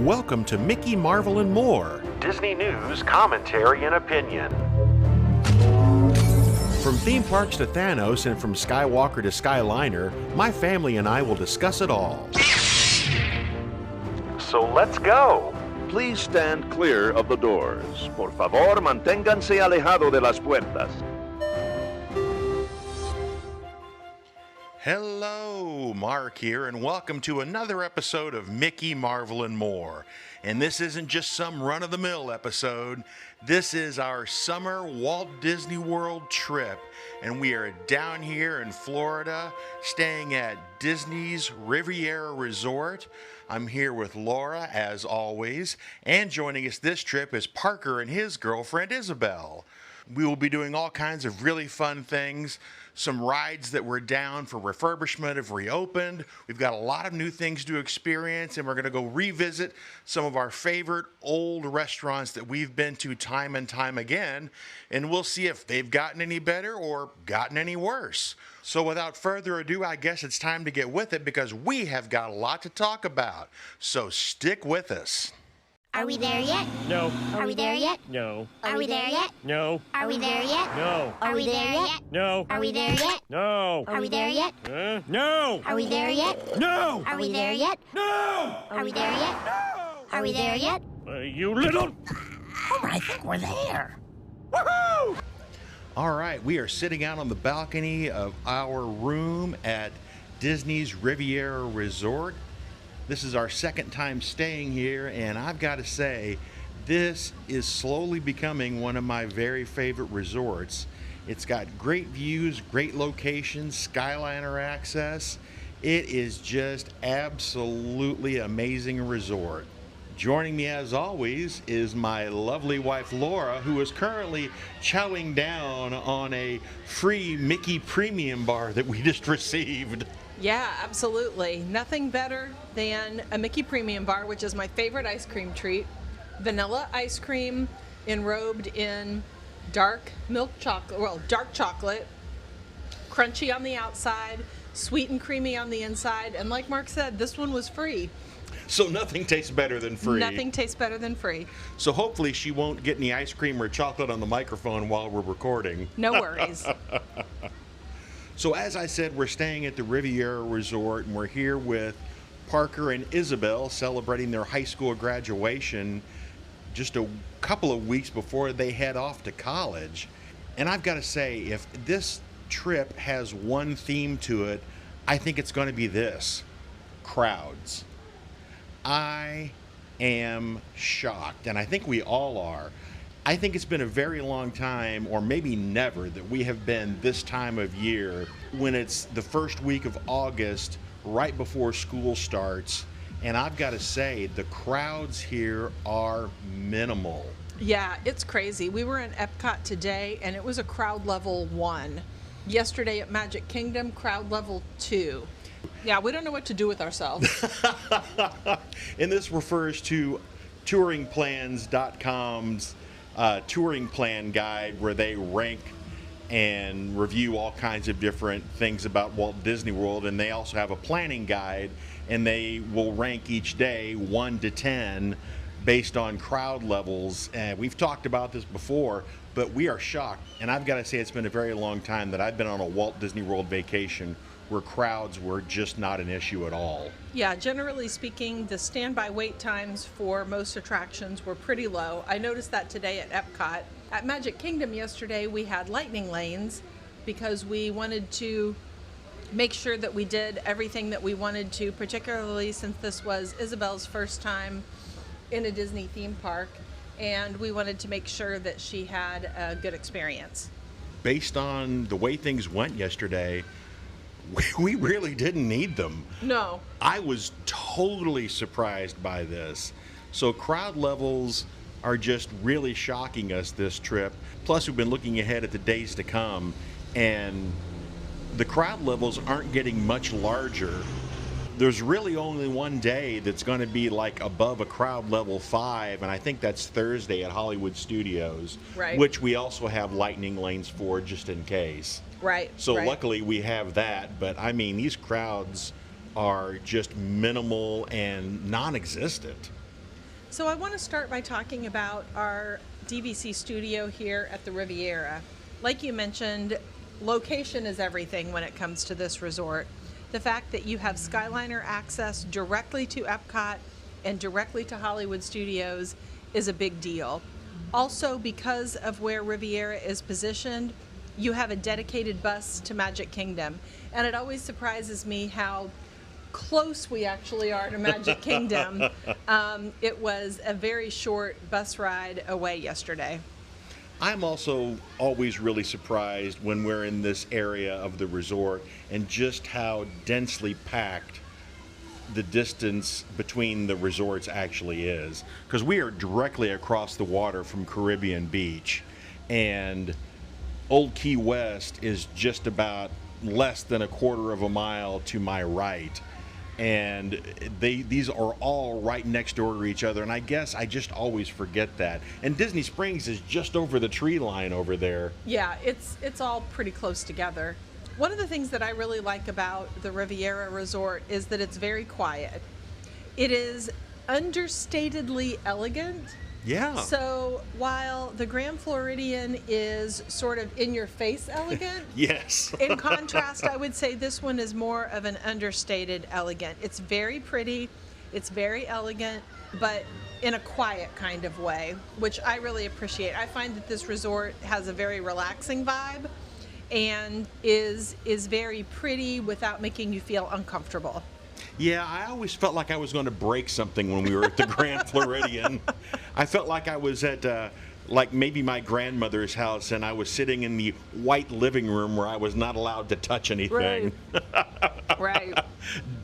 Welcome to Mickey, Marvel, and More. Disney news, commentary, and opinion. From theme parks to Thanos and from Skywalker to Skyliner, my family and I will discuss it all. So let's go. Please stand clear of the doors. Por favor, manténganse alejado de las puertas. Hello, Mark here, and welcome to another episode of Mickey, Marvel, and More. And this isn't just some run-of-the-mill episode. This is our summer Walt Disney World trip, and we are down here in Florida, staying at Disney's Riviera Resort. I'm here with Laura, as always, and joining us this trip is Parker and his girlfriend, Isabelle. We will be doing all kinds of really fun things. Some rides that were down for refurbishment have reopened. We've got a lot of new things to experience, and we're going to go revisit some of our favorite old restaurants that we've been to time and time again, and we'll see if they've gotten any better or gotten any worse. So without further ado, I guess it's time to get with it because we have got a lot to talk about. So stick with us. Are we there yet? No. Are we there yet? No. Are we there yet? No. Are we there yet? No. Are we there yet? No. Are we there yet? No. Are we there yet? No. Are we there yet? No. Are we there yet? No. Are we there yet? Are we there yet? You little... Homer, I think we're there. Woohoo! All right, we are sitting out on the balcony of our room at Disney's Riviera Resort. This is our second time staying here, and I've got to say, this is slowly becoming one of my very favorite resorts. It's got great views, great locations, Skyliner access. It is just absolutely amazing resort. Joining me as always is my lovely wife Laura, who is currently chowing down on a free Mickey Premium bar that we just received. Yeah, absolutely. Nothing better than a Mickey Premium Bar, which is my favorite ice cream treat. Vanilla ice cream enrobed in dark chocolate, crunchy on the outside, sweet and creamy on the inside. And like Mark said, this one was free. So nothing tastes better than free. Nothing tastes better than free. So hopefully she won't get any ice cream or chocolate on the microphone while we're recording. No worries. So as I said, we're staying at the Riviera Resort, and we're here with Parker and Isabelle celebrating their high school graduation just a couple of weeks before they head off to college. And I've got to say, if this trip has one theme to it, I think it's going to be this: crowds. I am shocked, and I think we all are. I think it's been a very long time, or maybe never, that we have been this time of year when it's the first week of August, right before school starts. And I've got to say, the crowds here are minimal. Yeah, it's crazy. We were in Epcot today, and it was a crowd level 1. Yesterday at Magic Kingdom, crowd level 2. Yeah, we don't know what to do with ourselves. And this refers to touringplans.com's touring plan guide, where they rank and review all kinds of different things about Walt Disney World, and they also have a planning guide, and they will rank each day 1 to 10 based on crowd levels. And we've talked about this before, but we are shocked, and I've got to say it's been a very long time that I've been on a Walt Disney World vacation where crowds were just not an issue at all. Yeah, generally speaking, the standby wait times for most attractions were pretty low. I noticed that today at Epcot. At Magic Kingdom yesterday, we had lightning lanes because we wanted to make sure that we did everything that we wanted to, particularly since this was Isabelle's first time in a Disney theme park, and we wanted to make sure that she had a good experience. Based on the way things went yesterday, we really didn't need them. No. I was totally surprised by this. So crowd levels are just really shocking us this trip. Plus, we've been looking ahead at the days to come, and the crowd levels aren't getting much larger. There's really only one day that's going to be like above a crowd level 5, and I think that's Thursday at Hollywood Studios, right, which we also have lightning lanes for just in case. Right. So right. Luckily we have that, but I mean, these crowds are just minimal and non-existent. So I want to start by talking about our DVC studio here at the Riviera. Like you mentioned, location is everything when it comes to this resort. The fact that you have Skyliner access directly to Epcot and directly to Hollywood Studios is a big deal. Also, because of where Riviera is positioned, you have a dedicated bus to Magic Kingdom. And it always surprises me how close we actually are to Magic Kingdom. It was a very short bus ride away yesterday. I'm also always really surprised when we're in this area of the resort and just how densely packed the distance between the resorts actually is. Because we are directly across the water from Caribbean Beach, and Old Key West is just about less than a quarter of a mile to my right. And these are all right next door to each other, and I guess I just always forget that. And Disney Springs is just over the tree line over there. Yeah, it's all pretty close together. One of the things that I really like about the Riviera Resort is that it's very quiet. It is understatedly elegant. Yeah. So while the Grand Floridian is sort of in-your-face elegant, Yes. in contrast, I would say this one is more of an understated elegant. It's very pretty, it's very elegant, but in a quiet kind of way, which I really appreciate. I find that this resort has a very relaxing vibe and is very pretty without making you feel uncomfortable. Yeah, I always felt like I was going to break something when we were at the Grand Floridian. I felt like I was at like maybe my grandmother's house, and I was sitting in the white living room where I was not allowed to touch anything. Right.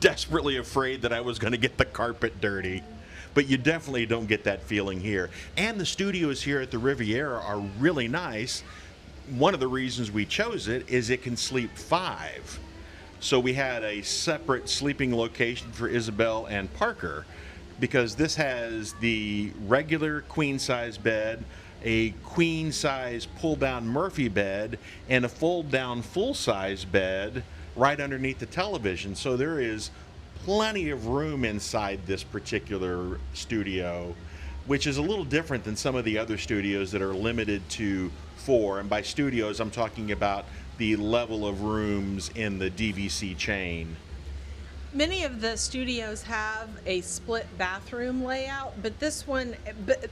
Desperately afraid that I was going to get the carpet dirty. But you definitely don't get that feeling here. And the studios here at the Riviera are really nice. One of the reasons we chose it is it can sleep 5. So we had a separate sleeping location for Isabelle and Parker, because this has the regular queen size bed, a queen size pull down Murphy bed, and a fold down full size bed right underneath the television. So there is plenty of room inside this particular studio, which is a little different than some of the other studios that are limited to 4. And by studios, I'm talking about the level of rooms in the DVC chain. Many of the studios have a split bathroom layout, but this one,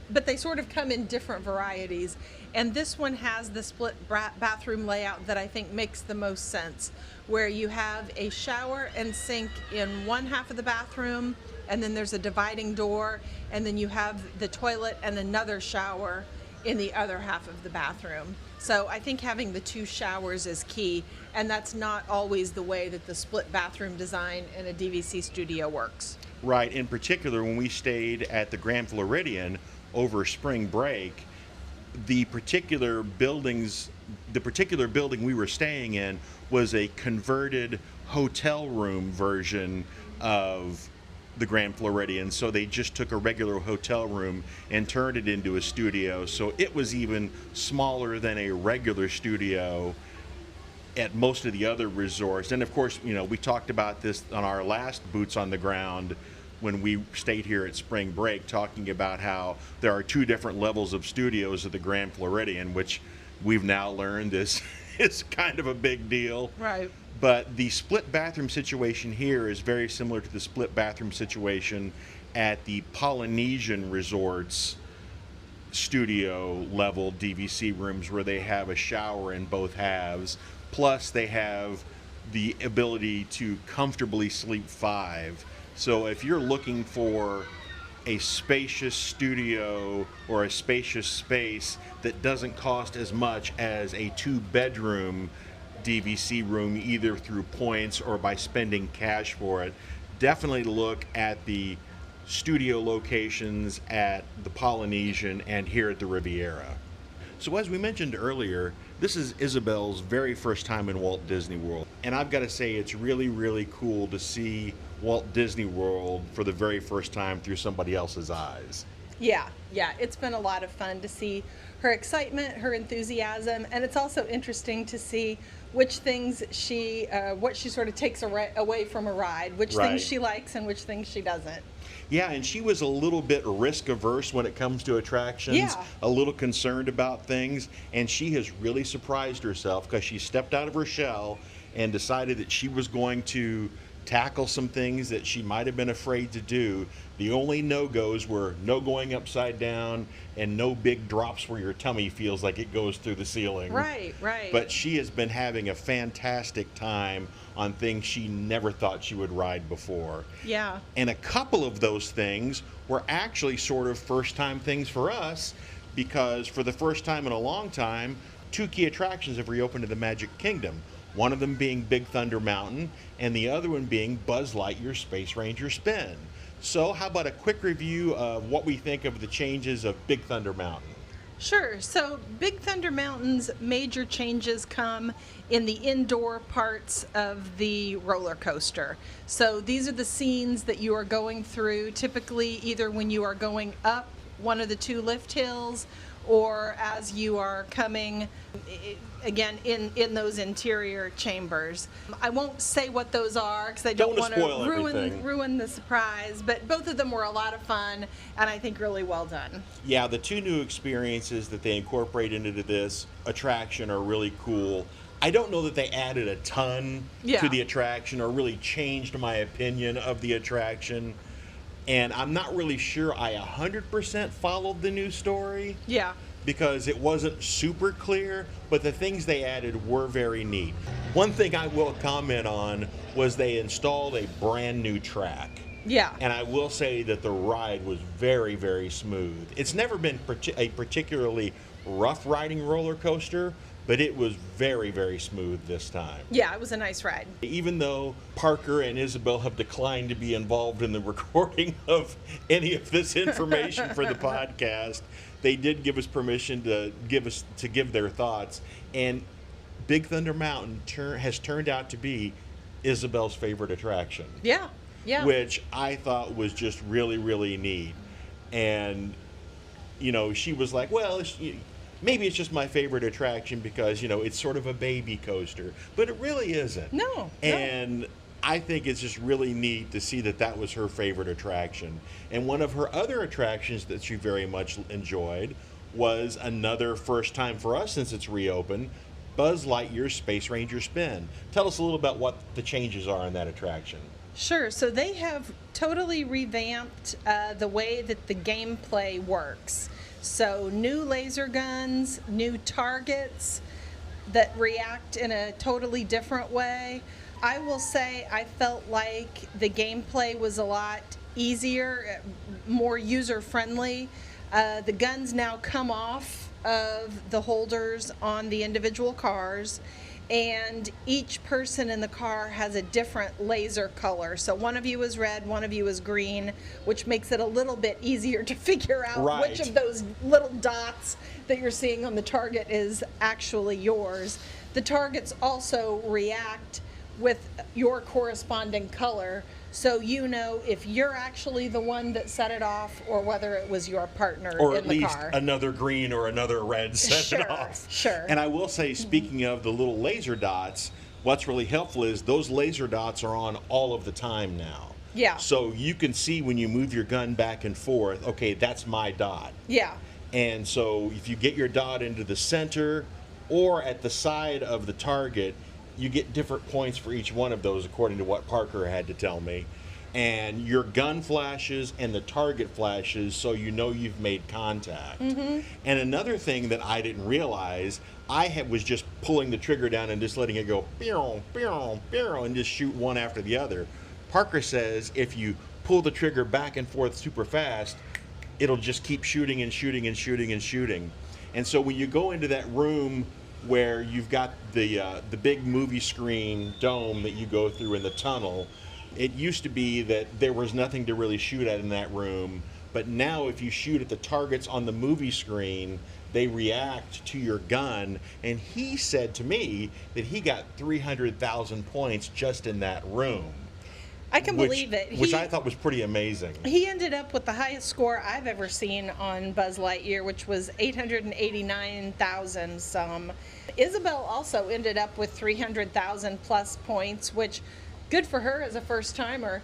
but they sort of come in different varieties. And this one has the split bathroom layout that I think makes the most sense, where you have a shower and sink in one half of the bathroom, and then there's a dividing door, and then you have the toilet and another shower in the other half of the bathroom. So I think having the 2 showers is key, and that's not always the way that the split bathroom design in a DVC studio works. Right. In particular, when we stayed at the Grand Floridian over spring break, the particular building we were staying in was a converted hotel room version of the Grand Floridian. So they just took a regular hotel room and turned it into a studio. So it was even smaller than a regular studio at most of the other resorts. And of course, you know, we talked about this on our last Boots on the Ground when we stayed here at spring break, talking about how there are 2 different levels of studios at the Grand Floridian, which we've now learned is kind of a big deal. Right. But the split bathroom situation here is very similar to the split bathroom situation at the Polynesian Resorts studio level DVC rooms, where they have a shower in both halves. Plus, they have the ability to comfortably sleep 5. So if you're looking for a spacious studio or a spacious space that doesn't cost as much as a 2-bedroom DVC room, either through points or by spending cash for it, definitely look at the studio locations at the Polynesian and here at the Riviera. So as we mentioned earlier, this is Isabelle's very first time in Walt Disney World. And I've got to say, it's really, really cool to see Walt Disney World for the very first time through somebody else's eyes. Yeah, it's been a lot of fun to see her excitement, her enthusiasm, and it's also interesting to see which things what she sort of takes away from a ride, which Right. things she likes and which things she doesn't. Yeah, and she was a little bit risk averse when it comes to attractions, Yeah. a little concerned about things, and she has really surprised herself because she stepped out of her shell and decided that she was going to tackle some things that she might have been afraid to do. The only no-goes were no going upside down and no big drops where your tummy feels like it goes through the ceiling. Right, right. But she has been having a fantastic time on things she never thought she would ride before. Yeah. And a couple of those things were actually sort of first-time things for us because for the first time in a long time, 2 key attractions have reopened in the Magic Kingdom. One of them being Big Thunder Mountain and the other one being Buzz Lightyear's Space Ranger Spin. So how about a quick review of what we think of the changes of Big Thunder Mountain? Sure. So Big Thunder Mountain's major changes come in the indoor parts of the roller coaster. So these are the scenes that you are going through typically either when you are going up one of the 2 lift hills or as you are coming again in those interior chambers. I won't say what those are because I don't want to ruin the surprise, but both of them were a lot of fun and I think really well done. Yeah, the 2 new experiences that they incorporate into this attraction are really cool. I don't know that they added a ton to the attraction or really changed my opinion of the attraction. And I'm not really sure I 100% followed the new story. Yeah. Because it wasn't super clear, but the things they added were very neat. One thing I will comment on was they installed a brand new track. Yeah. And I will say that the ride was very, very smooth. It's never been a particularly rough riding roller coaster, but it was very, very smooth this time. Yeah, it was a nice ride. Even though Parker and Isabelle have declined to be involved in the recording of any of this information for the podcast, they did give us permission to give their thoughts. And Big Thunder Mountain has turned out to be Isabelle's favorite attraction. Yeah, yeah. Which I thought was just really, really neat. And, you know, she was like, well, maybe it's just my favorite attraction because, you know, it's sort of a baby coaster. But it really isn't. No. And I think it's just really neat to see that that was her favorite attraction. And one of her other attractions that she very much enjoyed was another first time for us since it's reopened, Buzz Lightyear's Space Ranger Spin. Tell us a little about what the changes are in that attraction. Sure. So they have totally revamped the way that the gameplay works. So new laser guns, new targets that react in a totally different way. I will say I felt like the gameplay was a lot easier, more user-friendly. The guns now come off of the holders on the individual cars, and each person in the car has a different laser color. So one of you is red, one of you is green, which makes it a little bit easier to figure out which of those little dots that you're seeing on the target is actually yours. The targets also react with your corresponding color, so you know if you're actually the one that set it off or whether it was your partner or in the car. Or at least another green or another red set it off. Sure. And I will say, speaking of the little laser dots, what's really helpful is those laser dots are on all of the time now. Yeah. So you can see when you move your gun back and forth, okay, that's my dot. Yeah. And so if you get your dot into the center or at the side of the target, you get different points for each one of those according to what Parker had to tell me. And your gun flashes and the target flashes so you know you've made contact. Mm-hmm. And another thing that I didn't realize, was just pulling the trigger down and just letting it go, pew, pew, pew, and just shoot one after the other. Parker says if you pull the trigger back and forth super fast, it'll just keep shooting and shooting and shooting and shooting. And so when you go into that room where you've got the big movie screen dome that you go through in the tunnel, it used to be that there was nothing to really shoot at in that room, but now if you shoot at the targets on the movie screen, they react to your gun. And he said to me that he got 300,000 points just in that room. I can believe it. Which I thought was pretty amazing. He ended up with the highest score I've ever seen on Buzz Lightyear, which was 889,000 some. Isabelle also ended up with 300,000 plus points, which good for her as a first timer.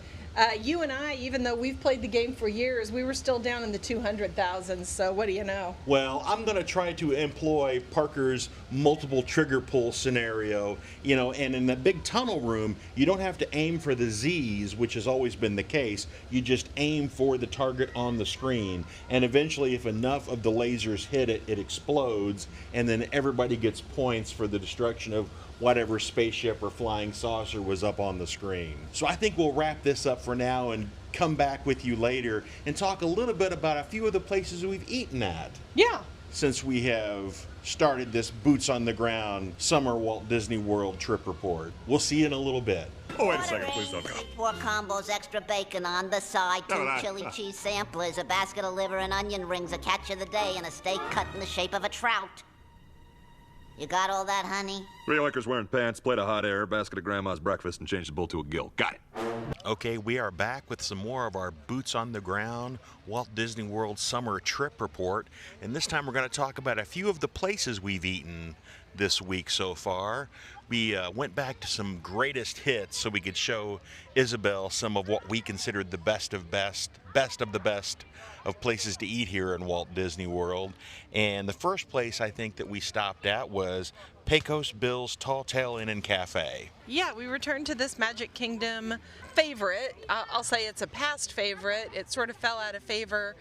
You and I, even though we've played the game for years, we were still down in the 200,000. So what do you know? Well, I'm going to try to employ Parker's multiple trigger pull scenario, and in the big tunnel room, you don't have to aim for the Z's, which has always been the case. You just aim for the target on the screen, and eventually if enough of the lasers hit it, it explodes, and then everybody gets points for the destruction of whatever spaceship or flying saucer was up on the screen. So I think we'll wrap this up for now and come back with you later and talk a little bit about a few of the places we've eaten at. Yeah. Since we have started this boots on the ground summer Walt Disney World trip report. We'll see you in a little bit. Oh, wait a second, please don't go. 4 combos, extra bacon on the side, 2 chili cheese samplers, a basket of liver and onion rings, a catch of the day, and a steak cut in the shape of a trout. You got all that, honey? 3 liquors wearing pants, plate of hot air, basket of grandma's breakfast, and change the bull to a gill. Got it. Okay, we are back with some more of our boots on the ground Walt Disney World summer trip report. And this time we're going to talk about a few of the places we've eaten this week so far. We went back to some greatest hits so we could show Isabelle some of what we considered the best of the best of places to eat here in Walt Disney World. And the first place I think that we stopped at was Pecos Bill's Tall Tale Inn and Cafe. Yeah, we returned to this Magic Kingdom favorite. I'll say it's a past favorite. It sort of fell out of favor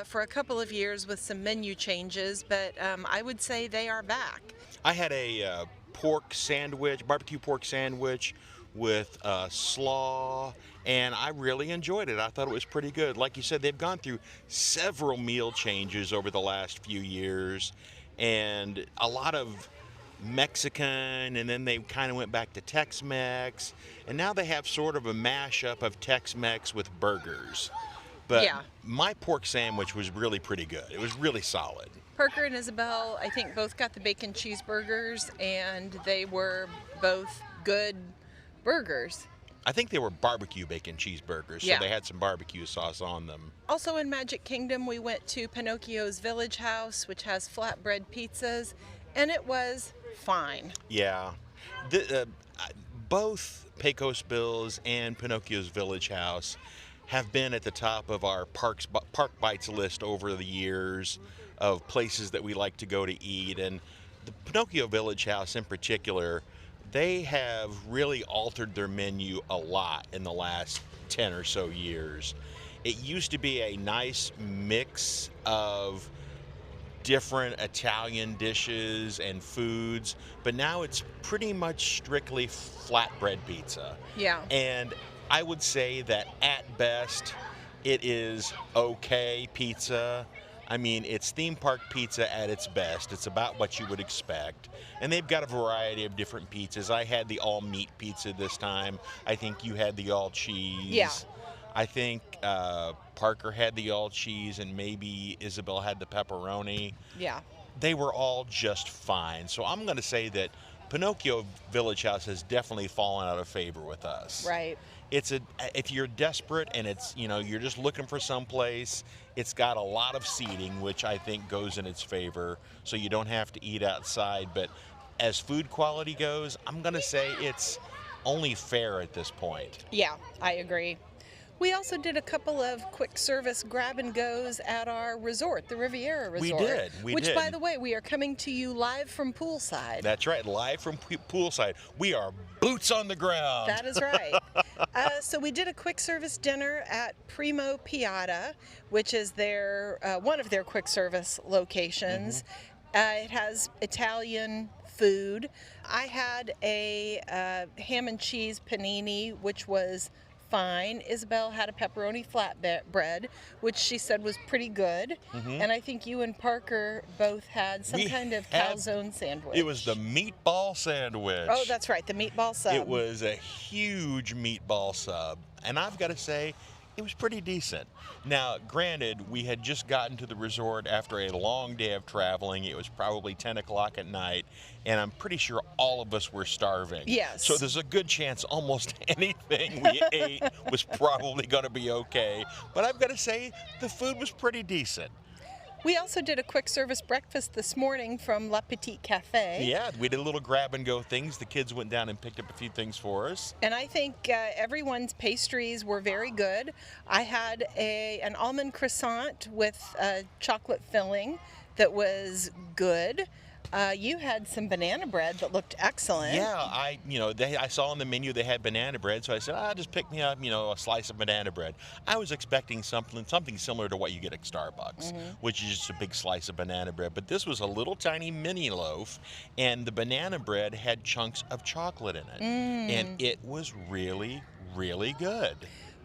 for a couple of years with some menu changes, but I would say they are back. I had a barbecue pork sandwich with slaw, and I really enjoyed it. I thought it was pretty good. Like you said, they've gone through several meal changes over the last few years, and a lot of Mexican, and then they kind of went back to Tex-Mex, and now they have sort of a mashup of Tex-Mex with burgers. But Yeah. My pork sandwich was really pretty good. It was really solid. Parker and Isabelle, I think, both got the bacon cheeseburgers, and they were both good burgers. I think they were barbecue bacon cheeseburgers, so Yeah. they had some barbecue sauce on them. Also in Magic Kingdom, we went to Pinocchio's Village House, which has flatbread pizzas, and it was fine. Yeah. Both Pecos Bill's and Pinocchio's Village House have been at the top of our Park Bites list over the years of places that we like to go to eat. And the Pinocchio Village House in particular, they have really altered their menu a lot in the last 10 or so years. It used to be a nice mix of different Italian dishes and foods, but now it's pretty much strictly flatbread pizza. Yeah. And I would say that at best, it is okay pizza. I mean, it's theme park pizza at its best. It's about what you would expect. And they've got a variety of different pizzas. I had the all-meat pizza this time. I think you had the all-cheese. Yeah. I think Parker had the all-cheese, and maybe Isabelle had the pepperoni. Yeah. They were all just fine. So I'm going to say that Pinocchio Village House has definitely fallen out of favor with us. Right. If you're desperate and it's, you're just looking for someplace, it's got a lot of seating, which I think goes in its favor, so you don't have to eat outside. But as food quality goes, I'm going to say it's only fair at this point. Yeah, I agree. We also did a couple of quick service grab and goes at our resort, the Riviera Resort. We Which, did. by the way, we are coming to you live from poolside. That's right, live from poolside. We are boots on the ground. That is right. So we did a quick service dinner at Primo Piatta, which is their one of their quick service locations. It has Italian food. I had a ham and cheese panini, which was fine. Isabelle had a pepperoni flatbread, which she said was pretty good. And I think you and Parker both had some kind of calzone sandwich. It was the meatball sandwich. Oh, that's right, the meatball sub. It was a huge meatball sub. And I've got to say, It was pretty decent. Now, granted, we had just gotten to the resort after a long day of traveling. It was probably 10 o'clock at night, and I'm pretty sure all of us were starving. Yes. So there's a good chance almost anything we ate was probably going to be okay. But I've got to say, the food was pretty decent. We also did a quick service breakfast this morning from La Petite Cafe. Yeah, we did a little grab and go things. The kids went down and picked up a few things for us. And I think everyone's pastries were very good. I had an almond croissant with a chocolate filling that was good. You had some banana bread that looked excellent. Yeah, I saw on the menu they had banana bread, so I said, just pick me up, a slice of banana bread. I was expecting something similar to what you get at Starbucks, which is just a big slice of banana bread. But this was a little tiny mini loaf, and the banana bread had chunks of chocolate in it. And it was really, really good.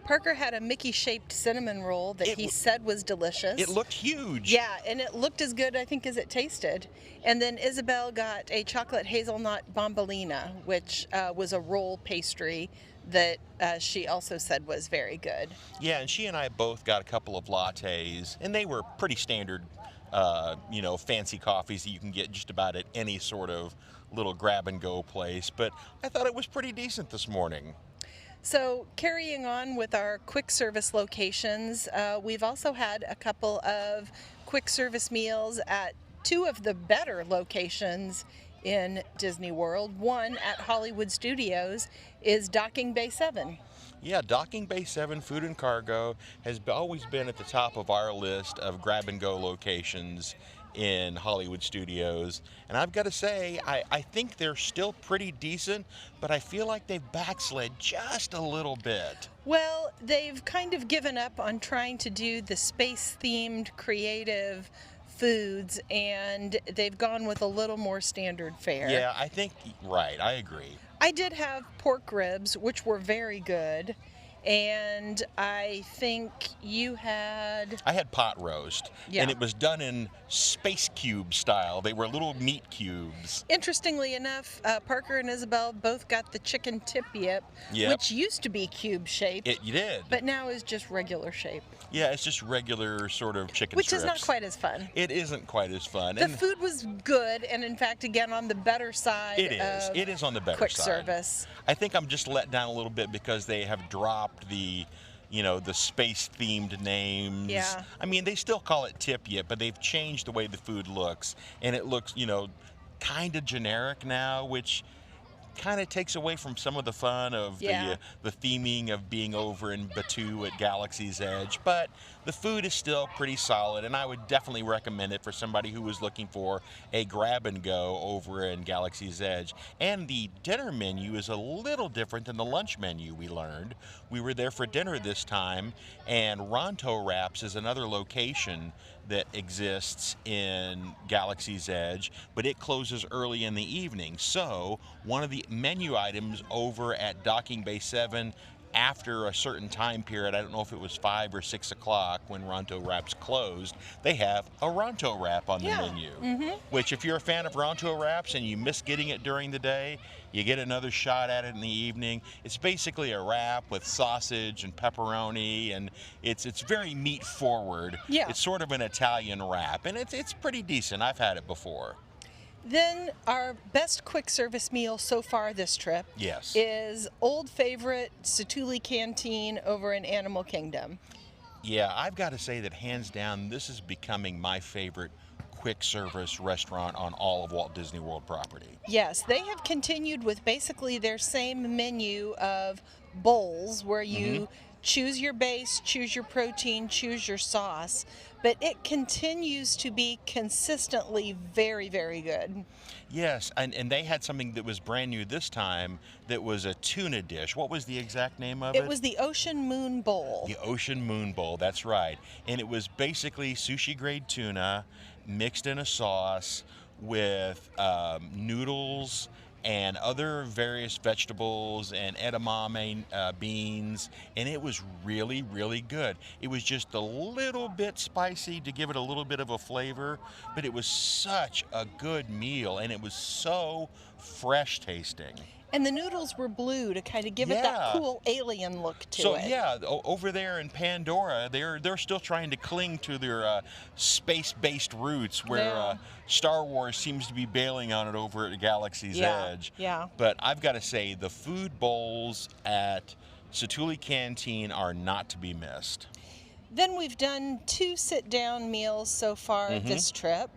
Parker had a Mickey-shaped cinnamon roll that he said was delicious. It looked huge. Yeah, and it looked as good, I think, as it tasted. And then Isabelle got a chocolate hazelnut bombolina, which was a roll pastry that she also said was very good. Yeah, and she and I both got a couple of lattes, and they were pretty standard, fancy coffees that you can get just about at any sort of little grab-and-go place. But I thought it was pretty decent this morning. So carrying on with our quick service locations, we've also had a couple of quick service meals at two of the better locations in Disney World. One at Hollywood Studios is Docking Bay 7. Yeah, Docking Bay 7 Food and Cargo has always been at the top of our list of grab-and-go locations in Hollywood Studios. And I've got to say, I think they're still pretty decent, but I feel like they've backslid just a little bit. Well, they've kind of given up on trying to do the space-themed creative foods, and they've gone with a little more standard fare. Yeah, I think, right, I agree. I did have pork ribs, which were very good. And I think you had... I had pot roast, and it was done in space cube style. They were little meat cubes. Interestingly enough, Parker and Isabelle both got the chicken tip-yip, which used to be cube-shaped. It did. But now is just regular shape. Yeah, it's just regular sort of chicken Which strips. is not quite as fun. It isn't quite as fun. The food was good, and in fact, again, on the better side It is. It is on the better quick side. service. I think I'm just let down a little bit because they have dropped the space-themed names. Yeah. I mean, they still call it tip-yip, but they've changed the way the food looks, and it looks, kind of generic now, which kind of takes away from some of the fun of the theming of being over in Batuu at Galaxy's Edge. But the food is still pretty solid, and I would definitely recommend it for somebody who was looking for a grab-and-go over in Galaxy's Edge. And the dinner menu is a little different than the lunch menu, we learned. We were there for dinner this time, and Ronto Wraps is another location that exists in Galaxy's Edge, but it closes early in the evening. So one of the menu items over at Docking Bay 7 after a certain time period, I don't know if it was 5 or 6 o'clock when Ronto Wraps closed, they have a Ronto Wrap on the menu. Which, if you're a fan of Ronto Wraps and you miss getting it during the day, you get another shot at it in the evening. It's basically a wrap with sausage and pepperoni, and it's very meat forward. Yeah. It's sort of an Italian wrap, and it's pretty decent. I've had it before. Then our best quick service meal so far this trip is old favorite Satuli Canteen over in Animal Kingdom. Yeah, I've got to say that hands down, this is becoming my favorite quick service restaurant on all of Walt Disney World property. Yes, they have continued with basically their same menu of bowls where you choose your base, choose your protein, choose your sauce, but it continues to be consistently very, very good. Yes, and they had something that was brand new this time that was a tuna dish. What was the exact name of it? It was the Ocean Moon Bowl. The Ocean Moon Bowl, that's right. And it was basically sushi-grade tuna mixed in a sauce with noodles and other various vegetables and edamame beans, and it was really, really good. It was just a little bit spicy to give it a little bit of a flavor, but it was such a good meal, and it was so fresh tasting. And the noodles were blue to kind of give it that Yeah. cool alien look to So it. yeah, over there in Pandora, they're still trying to cling to their space-based roots, where Yeah. Star Wars seems to be bailing on it over at Galaxy's Edge. Yeah. But I've got to say, the food bowls at Satu'li Canteen are not to be missed. Then we've done 2 sit-down meals so far Mm-hmm. this trip.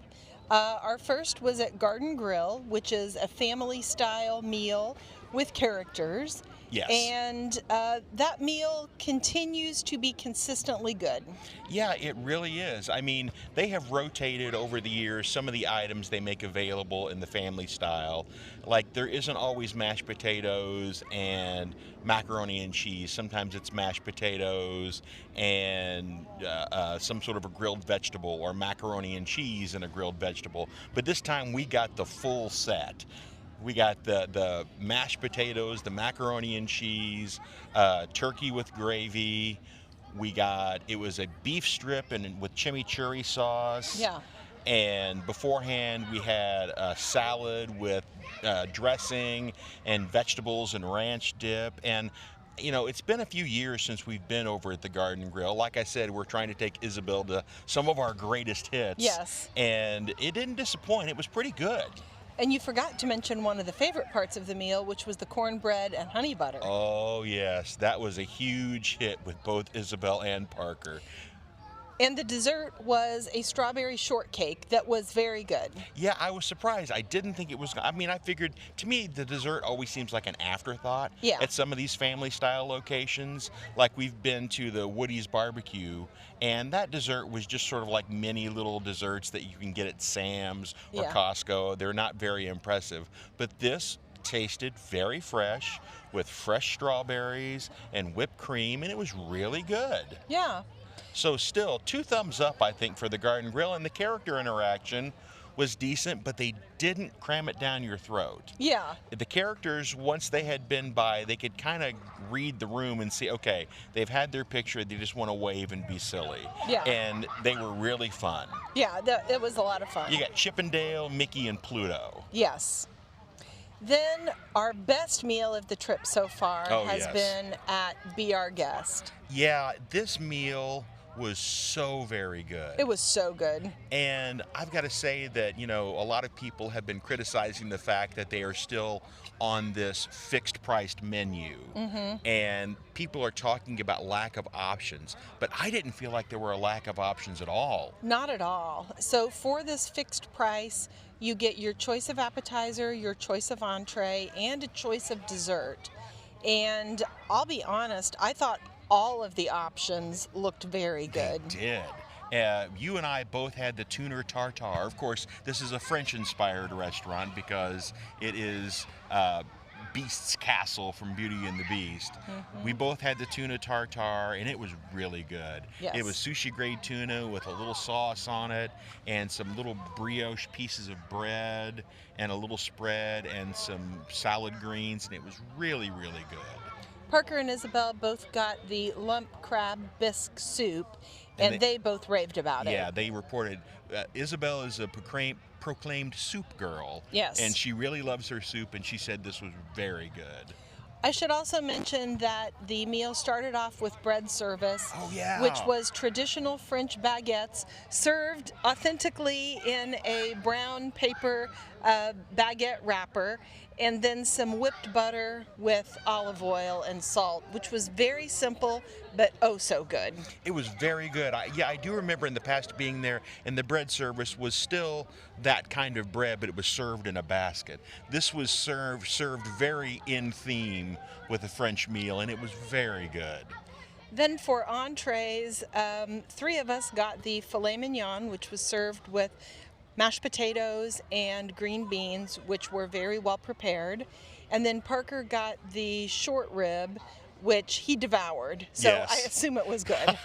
Our first was at Garden Grill, which is a family-style meal with characters. Yes. And that meal continues to be consistently good. Yeah, it really is. I mean, they have rotated over the years some of the items they make available in the family style. Like, there isn't always mashed potatoes and macaroni and cheese. Sometimes it's mashed potatoes and some sort of a grilled vegetable, or macaroni and cheese and a grilled vegetable. But this time we got the full set. We got the mashed potatoes, the macaroni and cheese, turkey with gravy. It was a beef strip and with chimichurri sauce. Yeah. And beforehand we had a salad with dressing and vegetables and ranch dip. And you know, it's been a few years since we've been over at the Garden Grill. Like I said, we're trying to take Isabelle to some of our greatest hits. Yes. And it didn't disappoint. It was pretty good. And you forgot to mention one of the favorite parts of the meal, which was the cornbread and honey butter. Oh, yes. That was a huge hit with both Isabelle and Parker. And the dessert was a strawberry shortcake that was very good. Yeah, I was surprised. I didn't think it was. I mean, I figured, to me, the dessert always seems like an afterthought Yeah. at some of these family style locations. Like, we've been to the Woody's Barbecue, and that dessert was just sort of like mini little desserts that you can get at Sam's or Yeah. Costco. They're not very impressive. But this tasted very fresh, with fresh strawberries and whipped cream, and it was really good. Yeah. So still, 2 thumbs up, I think, for the Garden Grill, and the character interaction was decent, but they didn't cram it down your throat. Yeah. The characters, once they had been by, they could kind of read the room and see, okay, they've had their picture, they just want to wave and be silly. Yeah. And they were really fun. Yeah, it was a lot of fun. You got Chip and Dale, Mickey, and Pluto. Yes. Then our best meal of the trip so far Oh, has yes. been at Be Our Guest. Yeah, this meal was so very good. It was so good. And I've got to say that, you know, a lot of people have been criticizing the fact that they are still on this fixed priced menu. Mm-hmm. And people are talking about lack of options. But I didn't feel like there were a lack of options at all. Not at all. So for this fixed price, you get your choice of appetizer, your choice of entree, and a choice of dessert. And I'll be honest, I thought all of the options looked very good. They did. You and I both had the tuna tartare. Of course, this is a French-inspired restaurant because it is Beast's Castle from Beauty and the Beast. Mm-hmm. We both had the tuna tartare, and it was really good. Yes. It was sushi-grade tuna with a little sauce on it and some little brioche pieces of bread and a little spread and some salad greens, and it was really, really good. Parker and Isabelle both got the lump crab bisque soup, and they both raved about it. Yeah, they reported. Isabelle is a proclaimed soup girl. Yes. And she really loves her soup, and she said this was very good. I should also mention that the meal started off with bread service, Oh, yeah. which was traditional French baguettes served authentically in a brown paper baguette wrapper, and then some whipped butter with olive oil and salt, which was very simple, but oh so good. It was very good. I do remember in the past being there, and the bread service was still that kind of bread, but it was served in a basket. This was served very in theme with a French meal, and it was very good. Then for entrees, 3 of us got the filet mignon, which was served with mashed potatoes and green beans, which were very well prepared. And then Parker got the short rib, which he devoured. So Yes. I assume it was good.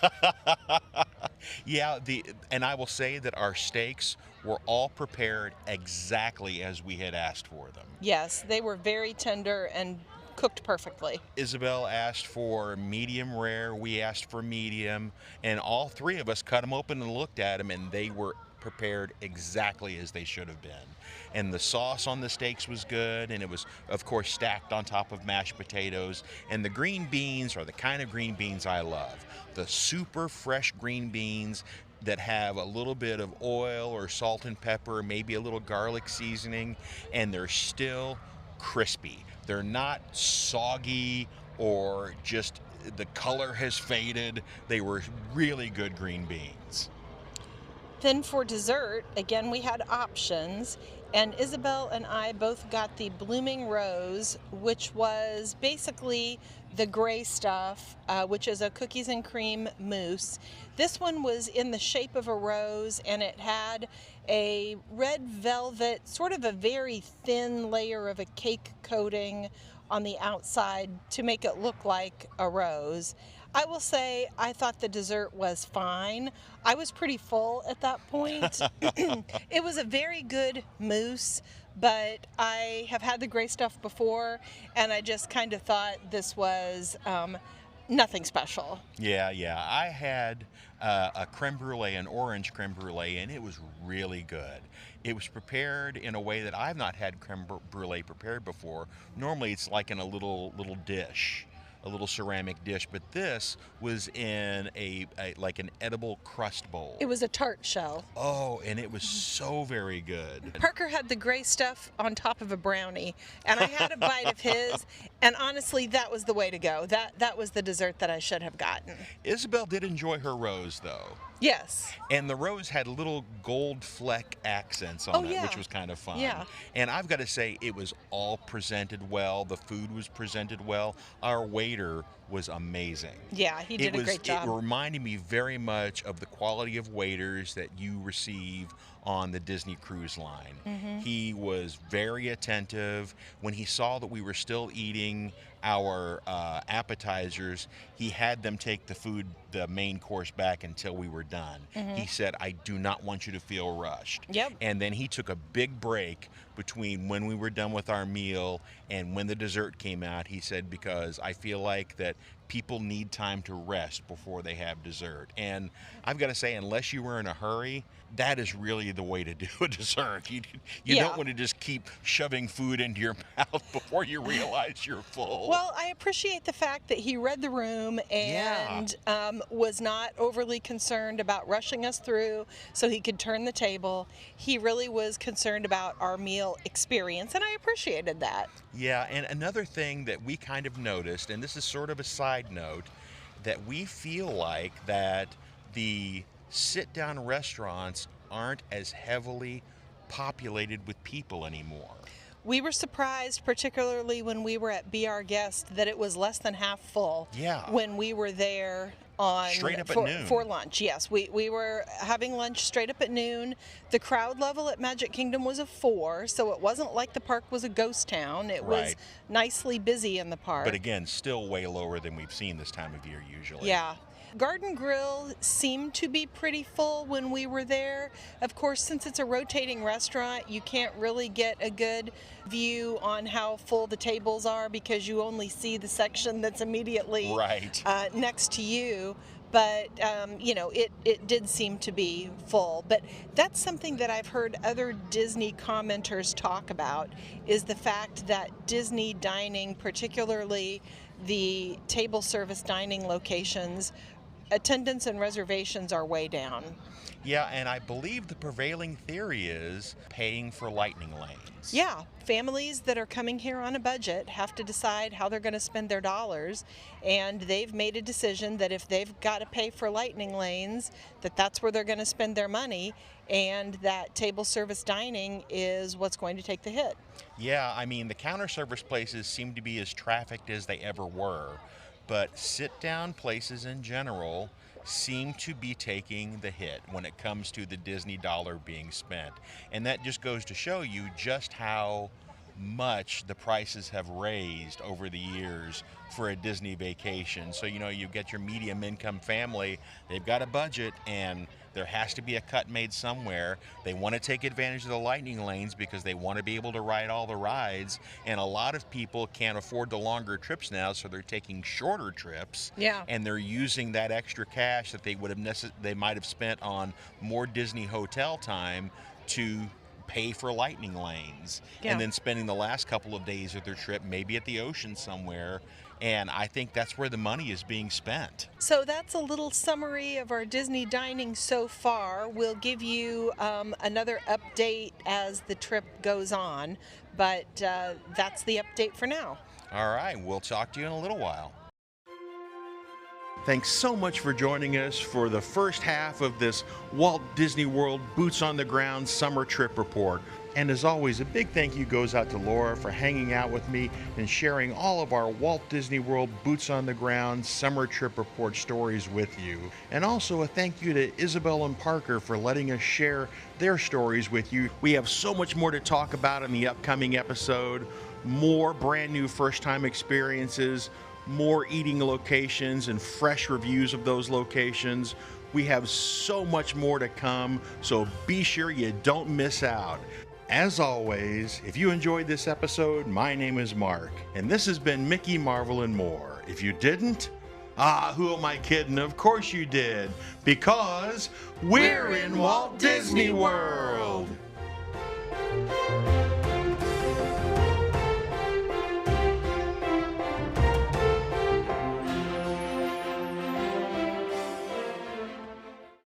Yeah, and I will say that our steaks were all prepared exactly as we had asked for them. Yes, they were very tender and cooked perfectly. Isabelle asked for medium rare, we asked for medium, and all 3 of us cut them open and looked at them, and they were prepared exactly as they should have been. And the sauce on the steaks was good, and it was, of course, stacked on top of mashed potatoes. And the green beans are the kind of green beans I love. The super fresh green beans that have a little bit of oil or salt and pepper, maybe a little garlic seasoning, and they're still crispy. They're not soggy or just the color has faded. They were really good green beans. Then for dessert, again, we had options, and Isabelle and I both got the Blooming Rose, which was basically the gray stuff, which is a cookies and cream mousse. This one was in the shape of a rose, and it had a red velvet, sort of a very thin layer of a cake coating on the outside to make it look like a rose. I will say I thought the dessert was fine. I was pretty full at that point. It was a very good mousse, but I have had the gray stuff before, and I just kind of thought this was nothing special. Yeah. I had a creme brulee, an orange creme brulee, and it was really good. It was prepared in a way that I've not had creme brulee prepared before. Normally it's like in a little dish, a little ceramic dish, but this was in a like an edible crust bowl. It was a tart shell. Oh, and it was so very good. Parker had the gray stuff on top of a brownie, and I had a bite of his, and honestly, that was the way to go. That was the dessert that I should have gotten. Isabelle did enjoy her rose, though. Yes. And the rose had little gold fleck accents on it, which was kind of fun. Yeah. And I've got to say, it was all presented well. The food was presented well. Our waiter was amazing. Yeah, he did a great job. It reminded me very much of the quality of waiters that you receive on the Disney Cruise Line. Mm-hmm. He was very attentive. When he saw that we were still eating our appetizers, he had them take the main course back until we were done. Mm-hmm. He said, I do not want you to feel rushed. Yep. And then he took a big break between when we were done with our meal and when the dessert came out. He said, because I feel like that people need time to rest before they have dessert. And I've got to say, unless you were in a hurry, that is really the way to do a dessert. You don't want to just keep shoving food into your mouth before you realize you're full. Well, I appreciate the fact that he read the room and was not overly concerned about rushing us through so he could turn the table. He really was concerned about our meal experience, and I appreciated that. Yeah, and another thing that we kind of noticed, and this is sort of a side note, that we feel like that the sit-down restaurants aren't as heavily populated with people anymore. We were surprised, particularly when we were at Be Our Guest, that it was less than half full. Yeah. When we were there on straight up at noon. For lunch. Yes, we were having lunch straight up at noon. The crowd level at Magic Kingdom was a 4, so it wasn't like the park was a ghost town. It was nicely busy in the park. But again, still way lower than we've seen this time of year usually. Yeah. Garden Grill seemed to be pretty full when we were there. Of course, since it's a rotating restaurant, you can't really get a good view on how full the tables are because you only see the section that's immediately next to you. But, it did seem to be full. But that's something that I've heard other Disney commenters talk about, is the fact that Disney dining, particularly the table service dining locations, attendance and reservations are way down. Yeah, and I believe the prevailing theory is paying for lightning lanes. Yeah, families that are coming here on a budget have to decide how they're going to spend their dollars, and they've made a decision that if they've got to pay for lightning lanes, that's where they're going to spend their money, and that table service dining is what's going to take the hit. Yeah, I mean, the counter service places seem to be as trafficked as they ever were, but sit-down places in general seem to be taking the hit when it comes to the Disney dollar being spent. And that just goes to show you just how much the prices have raised over the years for a Disney vacation. So, you know, you get your medium income family, they've got a budget, and there has to be a cut made somewhere. They want to take advantage of the lightning lanes because they want to be able to ride all the rides, and a lot of people can't afford the longer trips now, so they're taking shorter trips. Yeah. And they're using that extra cash that they would have they might have spent on more Disney hotel time to pay for lightning lanes, and then spending the last couple of days of their trip maybe at the ocean somewhere. And I think that's where the money is being spent. So that's a little summary of our Disney dining so far. We'll give you another update as the trip goes on, but that's the update for now. All right, we'll talk to you in a little while. Thanks so much for joining us for the first half of this Walt Disney World Boots on the Ground Summer Trip Report. And as always, a big thank you goes out to Laura for hanging out with me and sharing all of our Walt Disney World Boots on the Ground Summer Trip Report stories with you. And also a thank you to Isabelle and Parker for letting us share their stories with you. We have so much more to talk about in the upcoming episode, more brand new first-time experiences, more eating locations and fresh reviews of those locations. We have so much more to come, so be sure you don't miss out. As always, if you enjoyed this episode, my name is Mark, and this has been Mickey, Marvel, and More. If you didn't, who am I kidding? Of course you did, because we're in Walt Disney World.